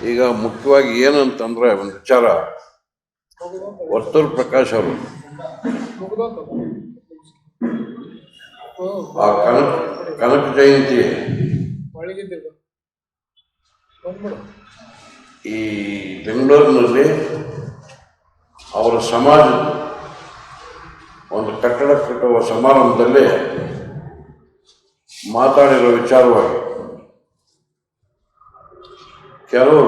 ಈಗ ಮುಖ್ಯವಾಗಿ ಏನಂತಂದ್ರೆ ಒಂದು ವಿಚಾರ, ವರ್ತೂರ್ ಪ್ರಕಾಶ್ ಅವರು ಆ ಕನಕ ಜಯಂತಿ ಈ ಬೆಂಗಳೂರಿನಲ್ಲಿ ಅವರ ಸಮಾಜದ ಒಂದು ಕಟ್ಟಡ ಕಟ್ಟುವ ಸಮಾರಂಭದಲ್ಲಿ ಮಾತಾಡಿರೋ ವಿಚಾರವಾಗಿ ಕೆಲವರು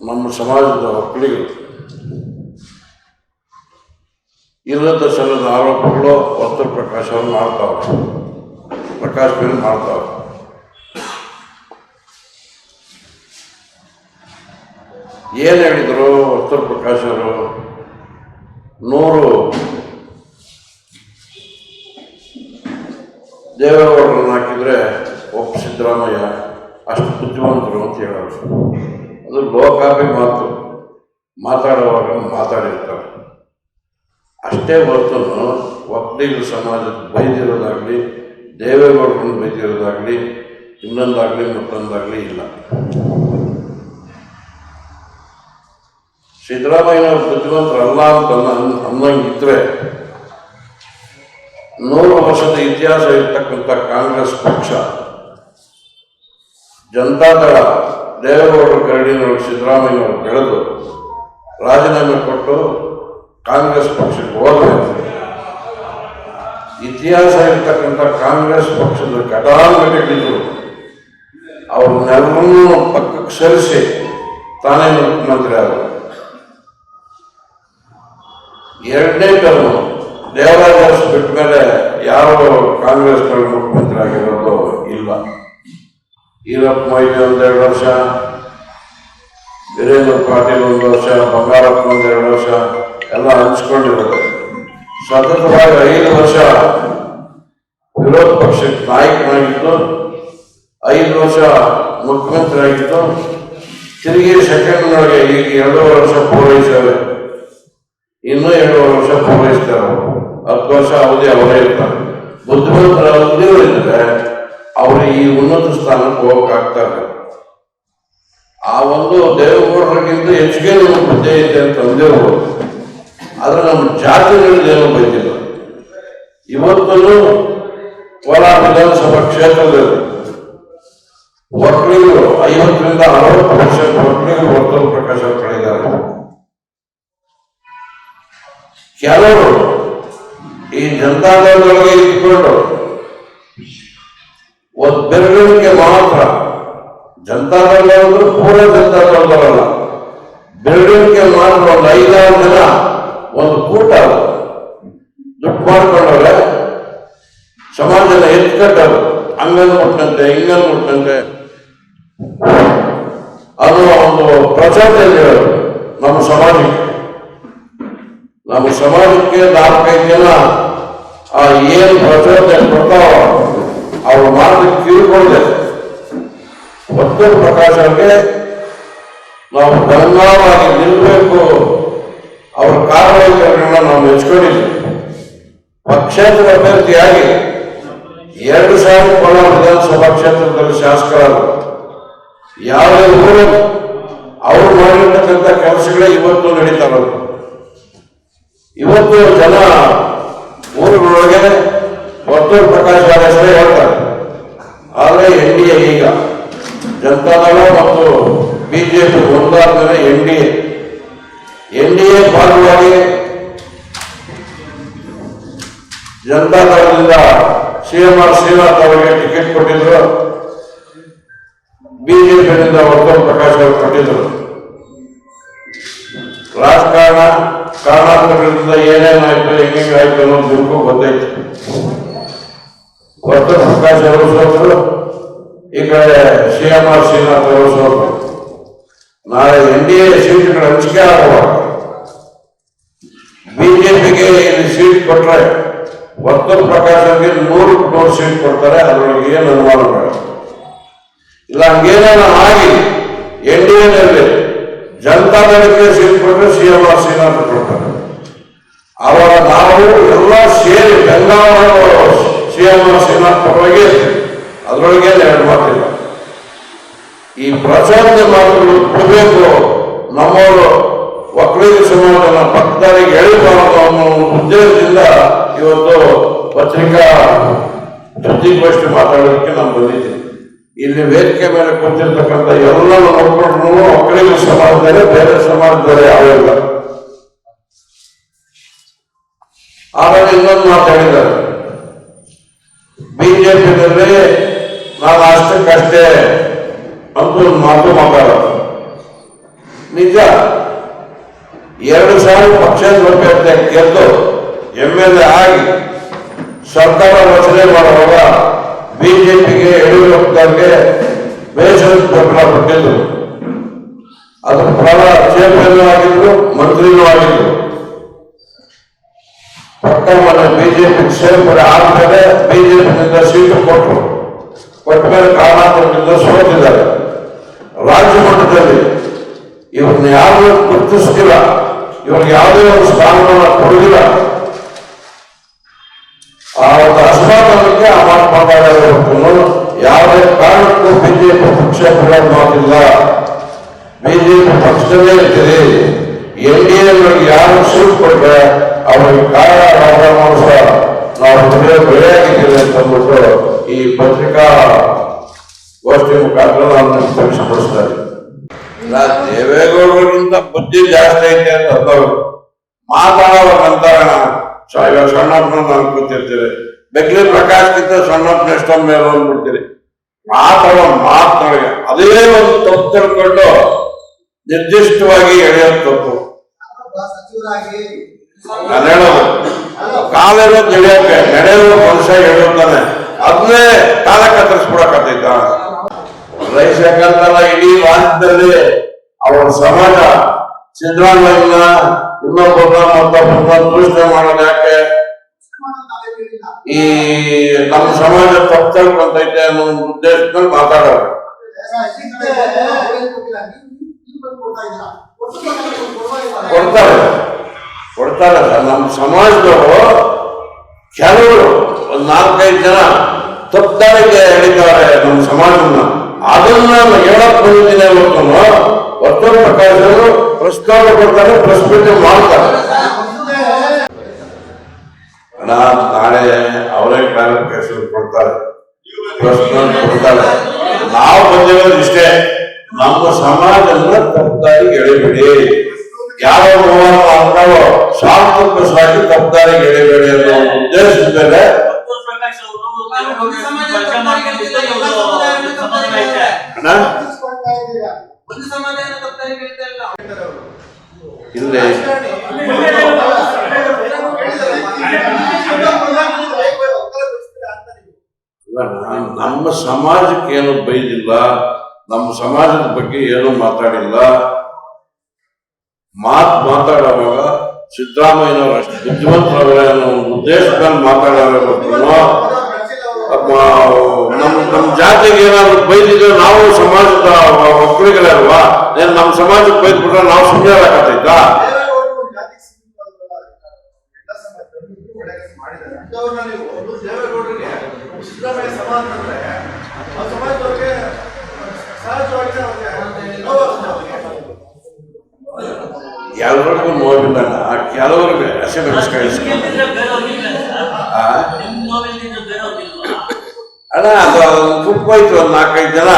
ನಮ್ಮ ಸಮಾಜದ ಒಕ್ಕಲಿಗರು ಇಲ್ಲದ ಸಲ್ಲದ ಆರೋಪಗಳು ವರ್ತೂರ್ ಪ್ರಕಾಶ್ ಅವರು ಮಾಡ್ತಾವ್ರೆ, ಪ್ರಕಾಶ್ ಮೇಲೆ ಮಾಡ್ತಾವ್ರೆ. ಏನು ಹೇಳಿದರು ವರ್ತೂರ್ ಪ್ರಕಾಶ್ ಅವರು? 100 ದೇವೇಗೌಡರನ್ನು ಹಾಕಿದರೆ ಸಿದ್ದರಾಮಯ್ಯ ಅಷ್ಟು ಬುದ್ಧಿವಂತರು ಅಂತ ಹೇಳೋರು. ಅದು ಲೋಕಾಭಿ ಮಾತು, ಮಾತಾಡುವಾಗ ಮಾತಾಡಿರ್ತಾರೆ ಅಷ್ಟೇ ಹೊರತು ಒಕ್ಕಲಿಗರ ಸಮಾಜದ ಬೈದಿರೋದಾಗಲಿ, ದೇವೇಗೌಡರನ್ನು ಬೈದಿರೋದಾಗಲಿ, ಇನ್ನೊಂದಾಗಲಿ ಮತ್ತೊಂದಾಗಲಿ ಇಲ್ಲ. ಸಿದ್ದರಾಮಯ್ಯನವರು ಬುದ್ಧಿವಂತರಲ್ಲ ಅಂತ ಅನ್ನಂಗಿದ್ರೆ 100 ವರ್ಷದ ಇತಿಹಾಸ ಇರ್ತಕ್ಕಂಥ ಕಾಂಗ್ರೆಸ್ ಪಕ್ಷ, ಜನತಾದಳ ದೇವೇಗೌಡರ ಕರಡಿನವರು ಸಿದ್ದರಾಮಯ್ಯನವರು ಬೆಳೆದು ರಾಜೀನಾಮೆ ಕೊಟ್ಟು ಕಾಂಗ್ರೆಸ್ ಪಕ್ಷಕ್ಕೆ ಹೋದರೆ ಇತಿಹಾಸ ಇರ್ತಕ್ಕಂಥ ಕಾಂಗ್ರೆಸ್ ಪಕ್ಷದ ಘಟಾನುಘಟಿಗಳು ಅವ್ರನ್ನೆಲ್ಲರನ್ನೂ ಪಕ್ಕಕ್ಕೆ ಸರಿಸಿ ತಾನೇ ಮುಖ್ಯಮಂತ್ರಿ ಆದರು. 2ನೇ ಟರ್ಮ್ ದೇವರಾಜ ಅರಸು ಬಿಟ್ಟ ಮೇಲೆ ಯಾರು ಕಾಂಗ್ರೆಸ್ನವರು ಮುಖ್ಯಮಂತ್ರಿ ಆಗಿರೋದು ಇಲ್ಲ. ಈರಪ್ಪ ಮೊಯ್ಲಿ 1-2 ವರ್ಷ, ವೀರೇಂದ್ರ ಪಾಟೀಲ್ 1 ವರ್ಷ, ಬಂಗಾರಪ್ಪ 1-2 ವರ್ಷ ಎಲ್ಲ ಹಂಚ್ಕೊಂಡಿರೋದು. ಸತತವಾಗಿ 5 ವರ್ಷ ವಿರೋಧ ಪಕ್ಷಕ್ಕೆ ನಾಯಕನಾಗಿದ್ದು, 5 ವರ್ಷ ಮುಖ್ಯಮಂತ್ರಿ ಆಗಿದ್ದು, ತಿರುಗಿ ಸೆಕೆಂಡ್ನೊಳಗೆ ಈಗ 2 ವರ್ಷ ಪೂರೈಸಿದ್ದಾರೆ, ಇನ್ನೂ 2 ವರ್ಷ ಪೂರೈಸ್ತಾರೆ. 10 ವರ್ಷ ಅವಧಿ ಅವರೇ ಇರ್ತಾರೆ. ಬುದ್ಧಿವಂತರ ಅವಧಿಗಳಿದ್ರೆ ಅವರು ಈ ಉನ್ನತ ಸ್ಥಾನಕ್ಕೆ ಹೋಗಕ್ಕಾಗ್ತಾರೆ. ಆ ಒಂದು ದೇವೇಗೌಡರಿಗಿಂತ ಹೆಚ್ಚಿಗೆ ನಮ್ಮ ಬುದ್ಧಿ ಇದೆ ಅಂತ ಅಂದಿರ್ಬೋದು, ಆದ್ರೆ ನಮ್ಮ ಜಾತಿಗಳೇನು ಬೈದಿಲ್ಲ. ಇವತ್ತೂ ಕೋಲಾರ ವಿಧಾನಸಭಾ ಕ್ಷೇತ್ರದಲ್ಲಿ ಒಕ್ಕಲಿಗರು 50ರಿಂದ 60% ಒಕ್ಕಲಿಗರು ವರ್ತೂರ್ ಪ್ರಕಾಶ್ ಅವರು ಕಳೆದಿದ್ದಾರೆ. ಕೆಲವರು ಈ ಜನತಾದಳದೊಳಗೆ ಇಟ್ಕೊಂಡು ಒಂದು ಬೆರಳಿಕೆ ಮಾತ್ರ, ಜನತಾದಳದವರು ಪೂರ ಜನತಾದಳದವರಲ್ಲ, ಬೆರಳಿಕೆ ಮಾತ್ರ ಒಂದು 5-6 ಜನ ಒಂದು ಕೂಟ ದುಡ್ಡು ಮಾಡ್ಕೊಂಡವ್ರೆ, ಸಮಾಜದ ಎತ್ಕಟ್ಟರು ಹಂಗಂದು ಮುಟ್ಟಂತೆ ಹಿಂಗಂದು ಮುಟ್ಟಂತೆ ಅದು ಒಂದು ಪ್ರಚಾರದಲ್ಲಿ ಹೇಳೋದು. ನಮ್ಮ ಸಮಾಜಕ್ಕೆ 4-5 ಜನ ಆ ಏನು ಪ್ರಚೋದನೆ ಕೊಡ್ತಾವ ಅವ್ರ ಮಾತು ಕಿವಿಕೊಳ್ಳದೆ ವರ್ತೂರ್ ಪ್ರಕಾಶ್ ಅವ್ರಿಗೆ ನಾವು ಬೆಂಗಾವಾಗಿ ನಿಲ್ಲಬೇಕು, ಅವ್ರ ಕಾರ್ಯವೈಖರಿಗಳನ್ನ ನಾವು ಮೆಚ್ಕೊಂಡಿದ್ವಿ. ಪಕ್ಷೇತರ ಅಭ್ಯರ್ಥಿಯಾಗಿ 2000 ಕೋಲಾರ ವಿಧಾನಸಭಾ ಕ್ಷೇತ್ರದಲ್ಲಿ ಶಾಸಕರಾದರು. ಯಾವುದೇ ಊರು ಅವರು ಮಾಡಿರ್ತಕ್ಕಂಥ ಕೆಲಸಗಳೇ ಇವತ್ತು ನಡೀತಾ ಇರೋದು. ಇವತ್ತು ಜನ ಊರುಗಳೊಳಗೆ ವರ್ತೂರ್ ಪ್ರಕಾಶ್ ಅವರ ಹೆಸರೇ ಹೇಳ್ತಾರೆ. ಆದರೆ NDA ಈಗ ಜನತಾದಳ ಮತ್ತು ಬಿಜೆಪಿ ಒಂದಾದ ಮೇಲೆ NDA ಭಾಗವಾಗಿ ಜನತಾದಳದಿಂದ CMR ಶ್ರೀನಾಥ್ ಅವರಿಗೆ ಟಿಕೆಟ್ ಕೊಟ್ಟಿದ್ರು, ಬಿಜೆಪಿಯಿಂದ ವರ್ತೂರ್ ಪ್ರಕಾಶ್ ಅವರು ಕೊಟ್ಟಿದ್ರು. ರಾಜಕಾರಣ ಕಾರಣಾಂತರಗಳಿಂದ ಏನೇನಾಯ್ತು, ಹೆಂಗಾಯ್ತು ಅನ್ನೋದು ನಿಮಗೂ ಗೊತ್ತೈತಿ. ವರ್ತೂರ್ ಪ್ರಕಾಶ್ ಅವರು ಸೋತರು, ಈ ಕಡೆ CMR ಶ್ರೀನಾಥ್ ಅವರು ಸೋತರು. ನಾಳೆ NDA ಸೀಟ್ಗಳ ಹಂಚಿಕೆ ಆಗುವಾಗ ಬಿಜೆಪಿಗೆ ಇಲ್ಲಿ ಸೀಟ್ ಕೊಟ್ಟರೆ ವರ್ತೂರ್ ಪ್ರಕಾಶ್ ಅವರಿಗೆ 100 ಸೀಟ್ ಕೊಡ್ತಾರೆ. ಅದರೊಳಗೆ ಏನು ಅನುಮಾನ ಬೇಡ. ಇಲ್ಲ ಹಂಗೇನೇನೋ ಆಗಿ NDAನಲ್ಲಿ ಜನತಾದಳಕ್ಕೆ ಸೀಟ್ ಕೊಟ್ಟರೆ CMR ಶ್ರೀನಾಥ್ ಕೊಡ್ತಾರೆ. ಅವಾಗ ನಾವು ಎಲ್ಲ ಸೇರಿ ಬೆಂಗಾವಲು CMR ಶ್ರೀನಾಥ್ ಪರವಾಗಿ ಅದರೊಳಗೆ 2 ಮಾತಿಲ್ಲ. ಈ ಪ್ರಚಾರದ ಮಾತುಗಳು ಉಳಿಬೇಕು, ನಮ್ಮವರು ಒಕ್ಕಲಿಗ ಸಮಾಜನ ಪಕ್ಕದಾರಿಗೆ ಎಳಿಬಾರದು ಅನ್ನೋ ಉದ್ದೇಶದಿಂದ ಇವತ್ತು ಪತ್ರಿಕಾ ಸುದ್ದಿಗೋಷ್ಠಿ ಮಾತಾಡೋದಕ್ಕೆ ನಾನು ಬಂದಿದ್ದೀನಿ. ಇಲ್ಲಿ ವೇದಿಕೆ ಮೇಲೆ ಕೂತಿರ್ತಕ್ಕಂಥ ಎಲ್ಲ ಮಕ್ಕಳು ಒಕ್ಕಲಿಗ ಸಮಾಜದಲ್ಲೇ, ಬೇರೆ ಸಮಾಜದಲ್ಲೇ ಯಾವಿಲ್ಲ. ಆಮೇಲೆ ಇನ್ನೊಂದು ಮಾತಾಡಿದ್ದಾರೆ, ಬಿಜೆಪಿಯಲ್ಲಿ ನಾನು ಅಷ್ಟಕ್ಕಷ್ಟೇ ಅಂತ ಒಂದು ಮಾತು ಮಾತಾಡೋದು ನಿಜ. 2000 ಪಕ್ಷೇತರ ಅಭ್ಯರ್ಥಿ ಗೆದ್ದು MLA ಆಗಿ ಸರ್ಕಾರ ರಚನೆ ಮಾಡುವಾಗ ಬಿಜೆಪಿಗೆ ಯಡಿಯೂರಪ್ಪಗೆ ಬೇಸರದ ಬೆಂಬಲ ಕೊಟ್ಟಿದ್ರು. ಅದ್ರ ಪ್ರಕಾರ ಚೇರ್ಮನ್ ಆಗಿದ್ರು, ಮಂತ್ರಿನೂ ಆಗಿದ್ರು. ಪಕ್ಕ ಮನೆ ಬಿಜೆಪಿ ಸೇರ್ಪಡೆ ಆದ್ಮೇಲೆ ಬಿಜೆಪಿನಿಂದ ಸೀಟು ಕೊಟ್ಟರು. ಕೊಟ್ಟ ಮೇಲೆ ಕಾರಣಾಂತರದಿಂದ ಸೋತಿದ್ದಾರೆ. ರಾಜ್ಯ ಮಟ್ಟದಲ್ಲಿ ಇವ್ರನ್ನ ಯಾರು ಗುರುತಿಸ್ತಿಲ್ಲ, ಇವ್ರಿಗೆ ಯಾವುದೇ ಒಂದು ಸ್ಥಾನಮಾನ ಕೊಡುವುದಿಲ್ಲ. ಆ ಒಂದು ಅಸಮಾಧಾನಕ್ಕೆ ಆ ಮಾತು ಮಾತಾಡೋದು ಯಾವುದೇ ಕಾರಣಕ್ಕೂ ಬಿಜೆಪಿ ಪಕ್ಷ ಬಿಡೋದು ಮಾತಿಲ್ಲ. ಬಿಜೆಪಿ ಪಕ್ಷದಲ್ಲೇ ಇರ್ತೀರಿ. NDA ಯಾರು ಸೀಟ್ ಕೊಟ್ರೆ ಅವ್ರಿಗೆ ಕಾರಣ ನಾವು ಬೆಳೆಯಾಗಿದ್ದೀವಿ ಅಂತ ಅಂದ್ಬಿಟ್ಟು ಈ ಪತ್ರಿಕಾ ಗೋಷ್ಠಿ ಮುಖಾಂತರ ನಾನು ತಿಳಿಸಿಕೊಡಿಸ್ತಾರೆ. ಇಲ್ಲ, ದೇವೇಗೌಡರಿಗಿಂತ ಬುದ್ಧಿ ಜಾಸ್ತಿ ಐತೆ ಅಂತ ಅಂದವರು ಮಾತಾಡೋರ ನಂತರ ಇವಾಗ ಸಣ್ಣಪ್ಪನ ನಾನು ಕೂತಿರ್ತೀರಿ, ಬೆಗ್ಲಿ ಪ್ರಕಾಶ್ಗಿಂತ ಸಣ್ಣಪ್ಪನ ಎಷ್ಟೊಂದು ಮೇಲೆ ಅಂದ್ಬಿಡ್ತೀರಿ. ಮಾತಾಡೋ ಮಾತೊಳಗೆ ಅದೇ ಒಂದು ತಪ್ಪು ತಿಳ್ಕೊಂಡು ನಿರ್ದಿಷ್ಟವಾಗಿ ಎಳೆಯೋದು ತಪ್ಪು. ನಾನು ಹೇಳೋದು ಕಾಲಿರೋದು ಎಳೆಯೋಕೆ, ನಡೆಯುವ ಮನುಷ್ಯ ಎಳೆಯುತ್ತಾನೆ, ಅದನ್ನೇ ಕಾಲ ಕತ್ತರಿಸ್ಬಿಡಕತ್ತೈತ. ರೈಸಕಂತಲ್ಲ ಇಡೀ ರಾಜ್ಯದಲ್ಲಿ ಅವರ ಸಮಾಜ ಸಿದ್ದರಾಮಯ್ಯನ ಇನ್ನೊಬ್ಬರನ್ನ ದೂಷಣೆ ಮಾಡೋದು ಯಾಕೆ? ಈ ನಮ್ಮ ಸಮಾಜ ತಪ್ಪು ತಿಳ್ಕೊಂತೈತೆ ಅನ್ನೋ ಒಂದು ಉದ್ದೇಶದಲ್ಲಿ ಮಾತಾಡೋರು. ಕೊಡ್ತಾರೆ ನಮ್ಮ ಸಮಾಜದವರು ಕೆಲವರು ಒಂದು 4-5 ಜನ ತಪ್ಪದಾರಿಗೆ ಎಳಿತಾರೆ ನಮ್ಮ ಸಮಾಜವನ್ನ. ಅದನ್ನ ಹೇಳಕ್ ಬಂದಿದ್ದೀನಿ ಇವತ್ತು. ವರ್ತೂರು ಪ್ರಕಾಶರು ಪ್ರಸ್ತಾವ ಕೊಡ್ತಾರೆ, ಪ್ರೆಸ್ ಮೀಟಿಂಗ್ ಮಾಡ್ತಾರೆ. ನಾಳೆ ಅವರೇ ಕ್ಲಾರಿಫಿಕೇಶನ್ ಕೊಡ್ತಾರೆ, ಪ್ರಶ್ನೆ ಕೊಡ್ತಾರೆ. ನಾವು ಬಂದಿರೋದು ಇಷ್ಟೇ, ನಮ್ಮ ಸಮಾಜನ ತಪ್ಪದಾರಿಗೆ ಎಳಿಬೇಡಿ. ಯಾವ ನಾವು ಶಾಂತವಾಗಿ ತಪ್ಪದಾರಿಗೆ ಎಳಿಬೇಡಿ ಅನ್ನೋ ಉದ್ದೇಶದ ಮೇಲೆ ಇಲ್ಲಿ ನಮ್ಮ ಸಮಾಜಕ್ಕೆ ಏನು ಬೈದಿಲ್ಲ, ನಮ್ಮ ಸಮಾಜದ ಬಗ್ಗೆ ಏನು ಮಾತಾಡಿಲ್ಲ. ಮಾತಾಡುವಾಗ ಸಿದ್ದರಾಮಯ್ಯನವರು ಅಷ್ಟು ಬುದ್ಧಿವಂತರವರ ಉದ್ದೇಶದಲ್ಲಿ ಮಾತಾಡೋರು. ನಮ್ಮ ಜಾತಿಗೆ ಏನಾದ್ರು ಬೈದಿದ್ರೆ ನಾವು ಸಮಾಜದ ಒಕ್ಕಲಿಗರಲ್ವಾ, ನಮ್ಮ ಸಮಾಜಕ್ಕೆ ಬೈದ್ಬಿಟ್ರೆ ನಾವು ಸುಮ್ಮನೆ ಆಗತ್ತೈತಾ? ಎಲ್ಲರಿಗೂ ನೋವಿಲ್ಲ, ಕೆಲವರಿಗೆ ಅಣ್ಣ ಅದು ಕುಕ್ಕೋಯ್ತು ಒಂದು 4-5 ಜನ.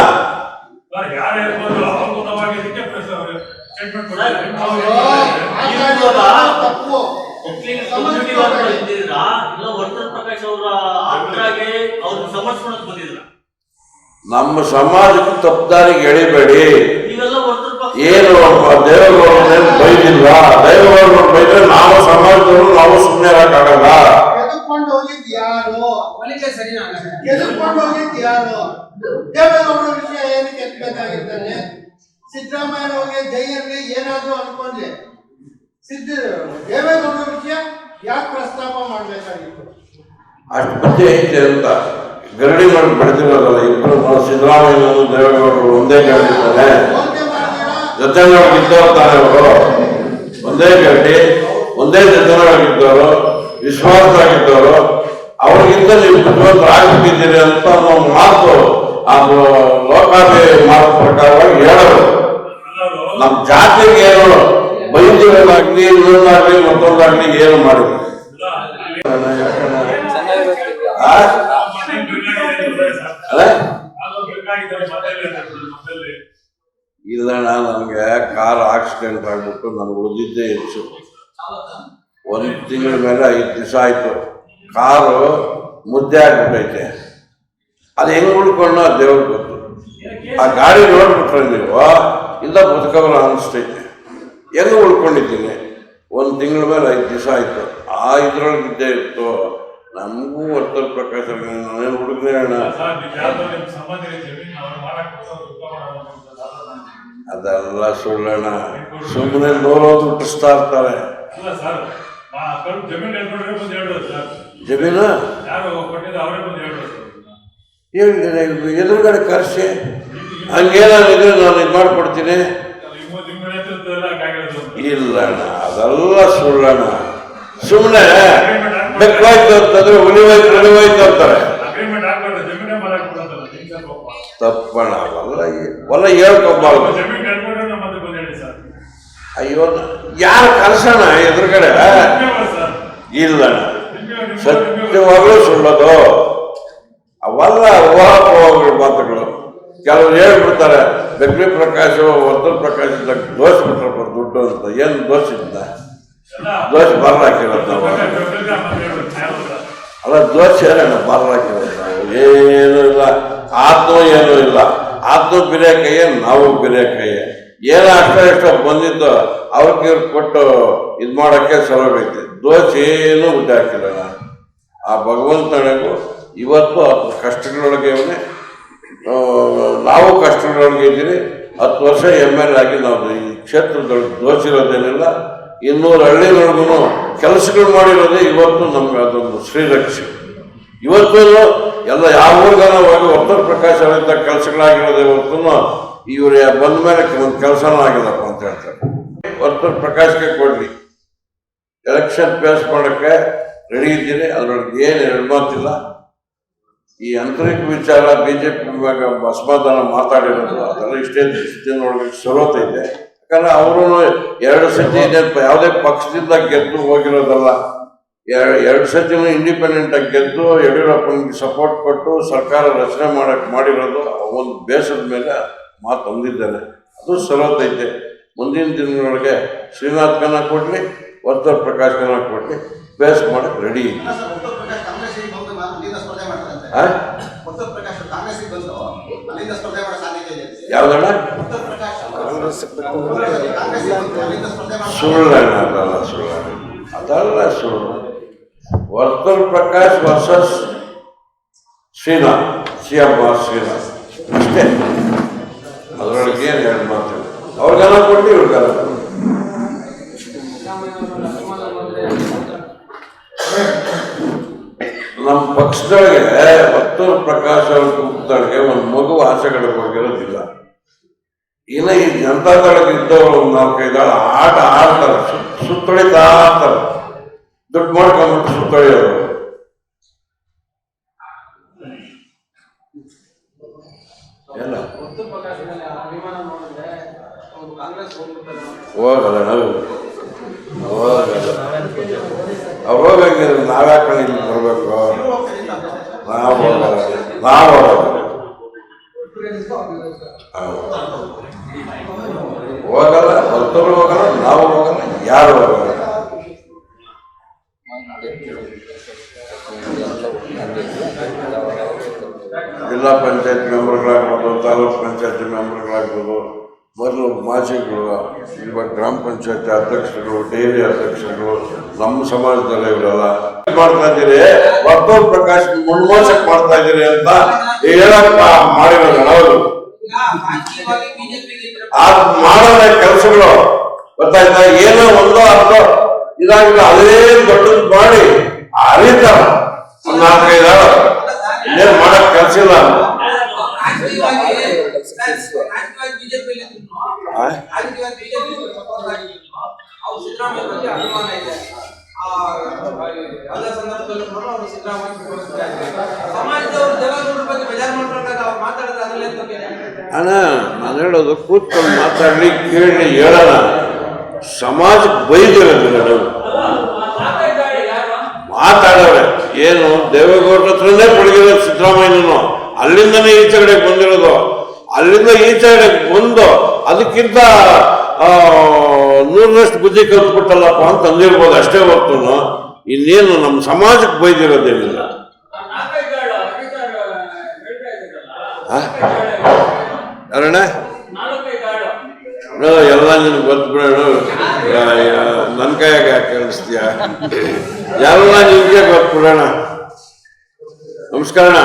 ನಮ್ಮ ಸಮಾಜಕ್ಕೆ ತಪ್ಪದಾರಿಗೆ ಎಳಿಬೇಡಿ. ಏನು ದೇವೇಗೌಡರನ್ನೇನು ಬೈದಿಲ್ಲ, ದೇವೇಗೌಡರು ಬೈದ್ರೆ ನಾವು ಸಮಾಜದವರು ನಾವು ಸುಮ್ಮನೆ ಇರಕ್ಕಾಗಲ್ಲ. ಗೆದ್ದುಕೊಂಡು ಹೋಗಿದ್ ಯಾರು? ದೇವೇಗೌಡರ ವಿಷಯ ಏನಕ್ಕೆ ಎತ್ತಬೇಕಾಗಿರ್ತಾನೆ? ಸಿದ್ದರಾಮಯ್ಯನವ್ರಿಗೆ ಜೈಯರ್ಗೆ ಏನಾದ್ರು ಅನ್ಕೊಂಡ್ರೆ ದೇವೇಗೌಡರ ವಿಷಯ ಯಾಕೆ ಪ್ರಸ್ತಾಪ ಮಾಡ್ಬೇಕಾಗಿತ್ತು? ಅಷ್ಟು ಬುದ್ಧಿ ಐತೆ ಅಂತ ಗರಡಿ ಮಾಡಿ ಬೆಳೆದಿರೋದಲ್ಲ. ಇಬ್ಬರು ಸಿದ್ದರಾಮಯ್ಯ ದೇವೇಗೌಡರು ಒಂದೇ ಗರಡಿದ್ದಾರೆ, ಜೊತೆಗಿದ್ದವ್ರು ಅವರು ಒಂದೇ ಗರಡಿ, ಒಂದೇ ಜೊತೆಗಿದ್ದವರು, ವಿಶ್ವಾಸವಾಗಿದ್ದವರು. ಅವ್ರಿಗಿಂತ ನೀವು ಬುದ್ಧಿವಂತರಾಗ್ಬಿಟ್ಟಿದ್ದೀರಿ ಅಂತ ನಾವು ಮಾತು ಅದು ಲೋಕಾಭಿ ಮಾತು ಪ್ರಕಾರವಾಗಿ ಹೇಳೋರು. ನಮ್ಮ ಜಾತಿಗೆ ಏನು ಬೈದಿರೋದಾಗ್ಲಿ ಇನ್ನೊಂದಾಗ್ಲಿ ಮತ್ತೊಂದಾಗ್ಲಿ ಏನು ಮಾಡಿದ್ರು ಇಲ್ಲಣ್ಣ ನನಗೆ ಕಾರ್ ಆಕ್ಸಿಡೆಂಟ್ ಆಗ್ಬಿಟ್ಟು ನನಗೆ ಉಳಿದಿದ್ದೇ ಹೆಚ್ಚು. 1 ತಿಂಗಳ ಮೇಲೆ 5 ದಿವಸ ಆಯ್ತು. ಕಾರು ಮುದ್ದೆ ಆಗ್ಬಿಟ್ಟೈತೆ. ಅದು ಹೆಂಗ್ ಉಳ್ಕೊಂಡು ದೇವ್ರಿಗೆ ಗೊತ್ತು. ಆ ಗಾಡಿ ನೋಡ್ಬಿಟ್ರೆ ನೀವು ಇಲ್ಲ ಬದುಕವಲ್ಲ ಅನಿಸ್ತೈತೆ. ಹೆಂಗ್ ಉಳ್ಕೊಂಡಿದ್ದೀನಿ. 1 ತಿಂಗಳ ಮೇಲೆ 5 ದಿವಸ ಆಯ್ತು. ಆ ಇದ್ರೊಳಗೆ ಇದ್ದೇ ಇತ್ತು. ನಮಗೂ ವರ್ತೂರ್ ಪ್ರಕಾಶ್ ನಾನೇನು ಹುಡುಗನೇ ಅಣ್ಣ. ಅದೆಲ್ಲ ಸುಳ್ಳಣ್ಣ. ಸುಮ್ಮನೆ ನೋಡೋದು ಹುಟ್ಟಿಸ್ತಾ ಇರ್ತಾರೆ. ಜಮೀನು ಎದುರುಗಡೆ ಕರ್ಸಿ ಹಂಗೇನಾದ್ರೆ ನಾನು ಇದು ಮಾಡ್ಕೊಡ್ತೀನಿ. ಇಲ್ಲಣ್ಣ ಅದೆಲ್ಲ ಸುಳ್ಳಣ್ಣ. ಸುಮ್ಮನೆ ಬೆಕ್ಕಾಯ್ತು ಅಂತಂದ್ರೆ ಉಳಿವಾಯ್ತು ಅಂತಾರೆ. ತಪ್ಪಣ್ಣ ಅವೆಲ್ಲ ಹೇಳ್ಕೊಬಾರ್ದು. ಅಯ್ಯೋ ಯಾರು ಕರ್ಸೋಣ ಎದುರುಗಡೆ. ಇಲ್ಲಣ್ಣ ಸತ್ಯವಾಗ್ಲೂ ಸುಳ್ಳೋದು. ಅವೆಲ್ಲ ಊಹಾಪೋಹಗಳ ಮಾತುಗಳು. ಕೆಲವರು ಹೇಳ್ಬಿಡ್ತಾರೆ ಬೆಕ್ರಿ ಪ್ರಕಾಶ್ ವರ್ತೂರ್ ಪ್ರಕಾಶ್ ದೋಷ ಬಿಟ್ರಪ್ಪ ದುಡ್ಡು ಅಂತ. ಏನು ದೋಷ ಇದ್ದ? ದೋಷ ಬಾರ್ಲ ಹಾಕಿರೋದು ನಾವು. ಅಲ್ಲ ದೋಷ ಏನಣ್ಣ ಬಾರ್ಲ ಹಾಕಿರೋದು ನಾವು. ಏನೂ ಇಲ್ಲ. ಆತ್ಮ ಏನೂ ಇಲ್ಲ. ಆತ್ಮ ಬಿರಿಯ ಕೈಯೇ ನಾವು ಬಿರಿಯ ಕೈಯೇ. ಏನೋ ಅಷ್ಟೋ ಬಂದಿದ್ದು ಅವ್ರಿಗೆ ಇವ್ರು ಕೊಟ್ಟು ಇದು ಮಾಡೋಕ್ಕೆ ಸರೋಗೈತೆ. ದೋಷ ಏನೂ ಹುಟ್ಟಿ ಹಾಕಿರೋಣ. ಆ ಭಗವಂತನಿಗೂ ಇವತ್ತು ಕಷ್ಟಗಳೊಳಗೆ ನಾವು ಕಷ್ಟಗಳೊಳಗೆ ಇದ್ದೀವಿ. 10 ವರ್ಷ ML ಆಗಿ ನಾವು ಈ ಕ್ಷೇತ್ರದೊಳಗೆ ದೋಷಿರೋದೇನಿಲ್ಲ. 200 ಹಳ್ಳಿಗಳಿಗೂ ಕೆಲಸಗಳು ಮಾಡಿರೋದೇ ಇವತ್ತು ನಮ್ಗೆ ಅದೊಂದು ಶ್ರೀರಕ್ಷೆ. ಇವತ್ತು ಎಲ್ಲ ಯಾವ ಊರ್ಗಾನ ಹೋಗಿ ವರ್ತೂರ್ ಪ್ರಕಾಶ್ ಅವರಿಂದ ಕೆಲಸಗಳಾಗಿರೋದೇ ಹೊತ್ತು ಇವ್ರು ಬಂದ ಮೇಲೆ ಒಂದು ಕೆಲಸನೂ ಆಗಿಲ್ಲಪ್ಪ ಅಂತ ಹೇಳ್ತಾರೆ. ವರ್ತೂರ್ ಪ್ರಕಾಶ್ಗೆ ಕೊಡ್ಲಿ. ಎಲೆಕ್ಷನ್ ಫೇಸ್ ಮಾಡೋಕ್ಕೆ ರೆಡಿ ಇದ್ದೀನಿ. ಅದರೊಳಗೆ ಏನು 2 ಮಾತಿಲ್ಲ. ಈ ಆಂತರಿಕ ವಿಚಾರ BJP ಅಸಮಾಧಾನ ಮಾತಾಡಿರೋದು ಅದೆಲ್ಲ ಇಷ್ಟೇ ದಿನದೊಳಗೆ ಸರೋತೈತೆ. ಯಾಕಂದ್ರೆ ಅವರು 2 ಸತಿ ಯಾವುದೇ ಪಕ್ಷದಿಂದ ಗೆದ್ದು ಹೋಗಿರೋದಲ್ಲ. 2 ಸತಿನೂ ಇಂಡಿಪೆಂಡೆಂಟ್ ಆಗಿ ಗೆದ್ದು ಯಡಿಯೂರಪ್ಪನಿಗೆ ಸಪೋರ್ಟ್ ಕೊಟ್ಟು ಸರ್ಕಾರ ರಚನೆ ಮಾಡಿರೋದು. ಒಂದು ಬೇಸದ ಮೇಲೆ ಮಾತು ಅಂದಿದ್ದೇನೆ. ಅದು ಸರೋತೈತೆ. ಮುಂದಿನ ದಿನದೊಳಗೆ ಶ್ರೀನಾಥ್ ಕನ್ನ ಕೊಡ್ಲಿ, ವರ್ತೂರ್ ಪ್ರಕಾಶ್ ಕನ್ನ ಕೊಡ್ಲಿ, ಬೇಸ್ ಮಾಡಕ್ಕೆ ರೆಡಿ ಇದೆ. ಯಾವ್ದಣ್ಣ ಸುಳ್ಳಣ್ಣ ಅದಲ್ಲ ಸುಳ್ಳಣ್ಣ ಅದಲ್ಲ ಸುಳ್ಳು. ವರ್ತೂರ್ ಪ್ರಕಾಶ್ ವರ್ಸಸ್ ಶ್ರೀನಾಥ್ CM ಶ್ರೀನಾಥ್ ಅಷ್ಟೇ. ಅದರೊಳಗೆ ಏನು 2 ಮಾತು. ಅವ್ರಿಗೆಲ್ಲ ಕೊಟ್ಟು ಇವ್ರಿಗೆಲ್ಲ ನಮ್ಮ ಪಕ್ಷದೊಳಗೆ ವರ್ತೂರ್ ಪ್ರಕಾಶ್ ಅವ್ರ ಕುಟುಂಬದೊಳಗೆ ಒಂದು ಮಗು ಆಸೆ ಕಡೆಗೆ ಹೋಗಿರೋದಿಲ್ಲ. ಇನ್ನು ಈ ಜನತಾದೊಳಗೆ ಇದ್ದವರು 4-5 ಆಟ ಆಡ್ತಾರೆ. ಸುತ್ತೊಳಿತಾ ಇರ್ತಾರೆ. ದುಡ್ಡು ಮಾಡ್ಕೊಂಡ್ಬಿಟ್ಟು ಸುತ್ತೊಳಿಯೋರು. ಎಲ್ಲ ಹೋಗಲ್ಲ ಅವಾಗ ನಾವ್ಯಾಕೆ ಇಲ್ಲಿ ಬರಬೇಕು. ನಾವು ಹೋಗಲ್ಲ. ವರ್ತೂರು ಹೋಗಲ್ಲ, ನಾವು ಹೋಗಲ್ಲ, ಯಾರು ಹೋಗಲ್ಲ. ಜಿಲ್ಲಾ ಪಂಚಾಯತ್ ಮೆಂಬರ್ಗಳಾಗ್ಬೋದು, ತಾಲೂಕ್ ಪಂಚಾಯತಿ ಮೆಂಬರ್ಗಳಾಗ್ಬೋದು, ಮೊದಲು ಮಾಜಿಗಳು, ಇವಾಗ ಗ್ರಾಮ ಪಂಚಾಯತಿ ಅಧ್ಯಕ್ಷರು, ಡೈರಿ ಅಧ್ಯಕ್ಷರು, ನಮ್ಮ ಸಮಾಜದಲ್ಲಿ ಇವರೆಲ್ಲ ಮಾಡ್ತಾ ಇದ್ದೀರಿ. ವರ್ತೂರ್ ಪ್ರಕಾಶ್ ಮುನ್ಮೋಸಕ್ಕೆ ಮಾಡ್ತಾ ಇದ್ದೀರಿ ಅಂತ ಹೇಳಕ್ಕ ಮಾಡಿರೋದು. ಹೌದು, ಅದು ಮಾಡೋದ ಕೆಲಸಗಳು ಗೊತ್ತಾಯ್ತಾ. ಏನೋ ಒಂದೋ ಅರ್ಧೋ ಇದಾಗಿಲ್ಲ, ಅದೇ ದೊಡ್ಡದು ಮಾಡಿ ಅರಿತಾರ. 4-5 ಏನ್ ಮಾಡಕ್ ಕೆಲಸ ಇಲ್ಲ. ಅಣ್ಣ ನಾನು ಹೇಳೋದು ಕೂತ್ಕೊಂಡು ಮಾತಾಡಲಿ, ಕೇಳಲಿ, ಹೇಳೋಣ. ಸಮಾಜಕ್ಕೆ ಬೈದಿರೋದಿಲ್ಲ ನಾವು. ಮಾತಾಡೋರೆ ಏನು ದೇವೇಗೌಡರ ಹತ್ರನೇ ಪಳಗಿರೋದು ಸಿದ್ದರಾಮಯ್ಯನೂ, ಅಲ್ಲಿಂದನೇ ಈಚೆ ಕಡೆಗೆ ಬಂದಿರೋದು. ಅಲ್ಲಿಂದ ಈಚೆ ಕಡೆಗೆ ಬಂದು ಅದಕ್ಕಿಂತ 100ರಷ್ಟು ಬುದ್ಧಿ ಕಲ್ತ್ಬಿಟ್ಟಲ್ಲಪ್ಪ ಅಂತ ಅಂದಿರ್ಬೋದು ಅಷ್ಟೇ ಹೊರತು ಇನ್ನೇನು ನಮ್ಮ ಸಮಾಜಕ್ಕೆ ಬೈದಿರೋದೇನಿಲ್ಲ. ಅರಣ್ಯ ಎಲ್ಲ ನಿನ್ಗೆ ಗೊತ್ತುಬಿಡೋಣ, ನನ್ನ ಕೈಯಾಗ ಯಾಕೆ ಕೇಳಿಸ್ತೀಯ? ಎಲ್ಲ ನಿನ್ಗೆ ಗೊತ್ತುಬಿಡೋಣ. ನಮಸ್ಕಾರ.